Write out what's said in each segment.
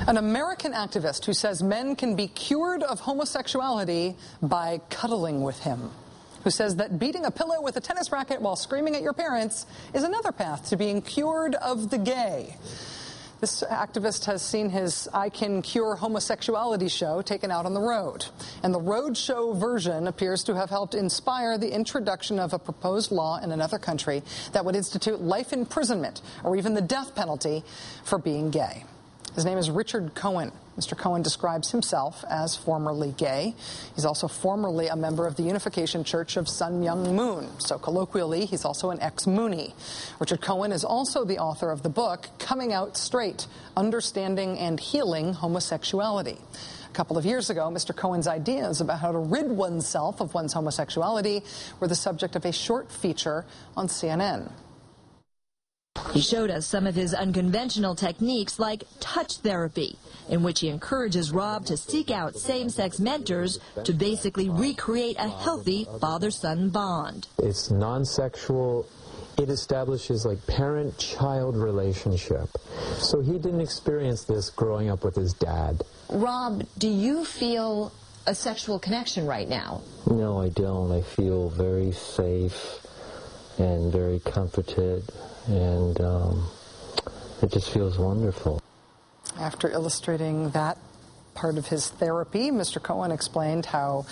An American activist who says men can be cured of homosexuality by cuddling with him, who says that beating a pillow with a tennis racket while screaming at your parents is another path to being cured of the gay. This activist has seen his I Can Cure Homosexuality show taken out on the road. And the roadshow version appears to have helped inspire the introduction of a proposed law in another country that would institute life imprisonment or even the death penalty for being gay. His name is Richard Cohen. Mr. Cohen describes himself as formerly gay. He's also formerly a member of the Unification Church of Sun Myung Moon. So colloquially, he's also an ex-Moonie. Richard Cohen is also the author of the book, Coming Out Straight, Understanding and Healing Homosexuality. A couple of years ago, Mr. Cohen's ideas about how to rid oneself of one's homosexuality were the subject of a short feature on CNN. He showed us some of his unconventional techniques like touch therapy, in which he encourages Rob to seek out same-sex mentors to basically recreate a healthy father-son bond. It's non-sexual. It establishes like parent-child relationship. So he didn't experience this growing up with his dad. Rob, do you feel a sexual connection right now? No, I don't. I feel very safe and very comforted, and it just feels wonderful. After illustrating that part of his therapy, Mr. Cohen explained how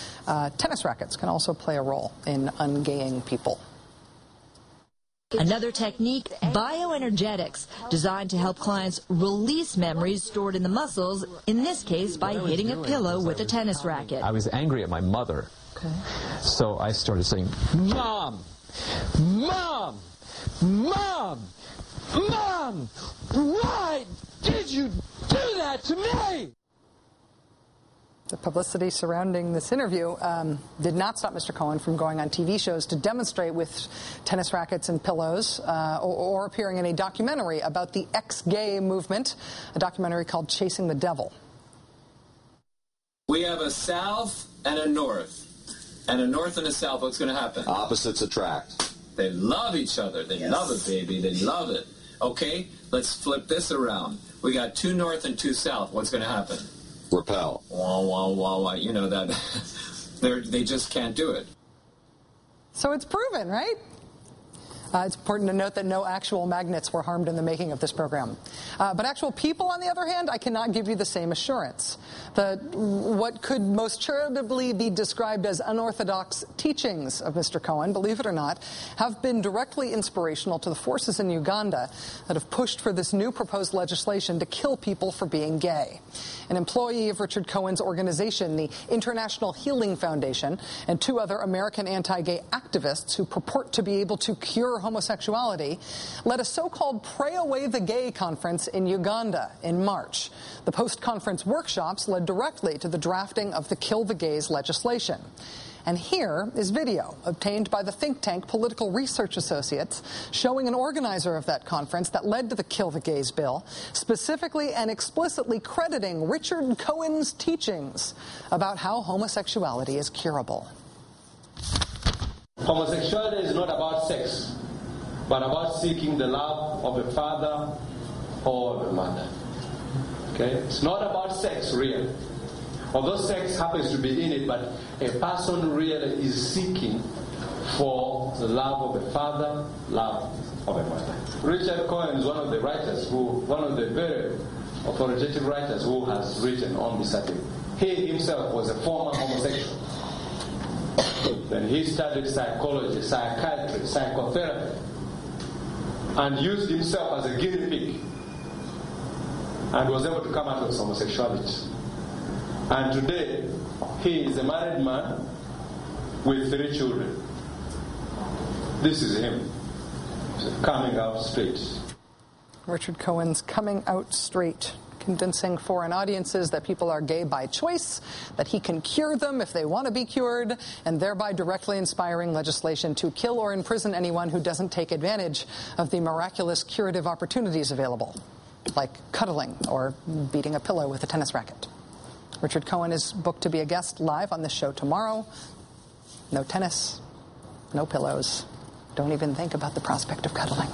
tennis rackets can also play a role in ungaying people. Another technique, bioenergetics, designed to help clients release memories stored in the muscles, in this case by hitting a pillow with a tennis racket. I was angry at my mother, so I started saying, Mom! Mom! Mom! Mom! Why did you do that to me? The publicity surrounding this interview did not stop Mr. Cohen from going on TV shows to demonstrate with tennis rackets and pillows or appearing in a documentary about the ex-gay movement, a documentary called Chasing the Devil. We have a south and a north. And a north and a south, what's going to happen? Opposites attract. They love each other. They love it, baby. They love it. Okay, let's flip this around. We got two north and two south. What's going to happen? Repel. Wah, wah, wah, wah. You know that. They just can't do it. So it's proven, right? It's important to note that no actual magnets were harmed in the making of this program. But actual people, on the other hand, I cannot give you the same assurance. What could most charitably be described as unorthodox teachings of Mr. Cohen, believe it or not, have been directly inspirational to the forces in Uganda that have pushed for this new proposed legislation to kill people for being gay. An employee of Richard Cohen's organization, the International Healing Foundation, and two other American anti-gay activists who purport to be able to cure homosexuality, led a so-called Pray Away the Gay conference in Uganda in March. The post-conference workshops led directly to the drafting of the Kill the Gays legislation. And here is video obtained by the think tank Political Research Associates showing an organizer of that conference that led to the Kill the Gays bill, specifically and explicitly crediting Richard Cohen's teachings about how homosexuality is curable. Homosexuality is not about sex, but about seeking the love of a father or of a mother. Okay? It's not about sex, really. Although sex happens to be in it, but a person really is seeking for the love of a father, love of a mother. Richard Cohen is one of the writers one of the very authoritative writers who has written on this subject. He himself was a former homosexual. Then he studied psychology, psychiatry, psychotherapy, and used himself as a guinea pig, and was able to come out of his homosexuality. And today, he is a married man with 3 children. This is him, coming out straight. Richard Cohen's coming out straight, convincing foreign audiences that people are gay by choice, that he can cure them if they want to be cured, and thereby directly inspiring legislation to kill or imprison anyone who doesn't take advantage of the miraculous curative opportunities available, like cuddling or beating a pillow with a tennis racket. Richard Cohen is booked to be a guest live on this show tomorrow. No tennis, no pillows. Don't even think about the prospect of cuddling.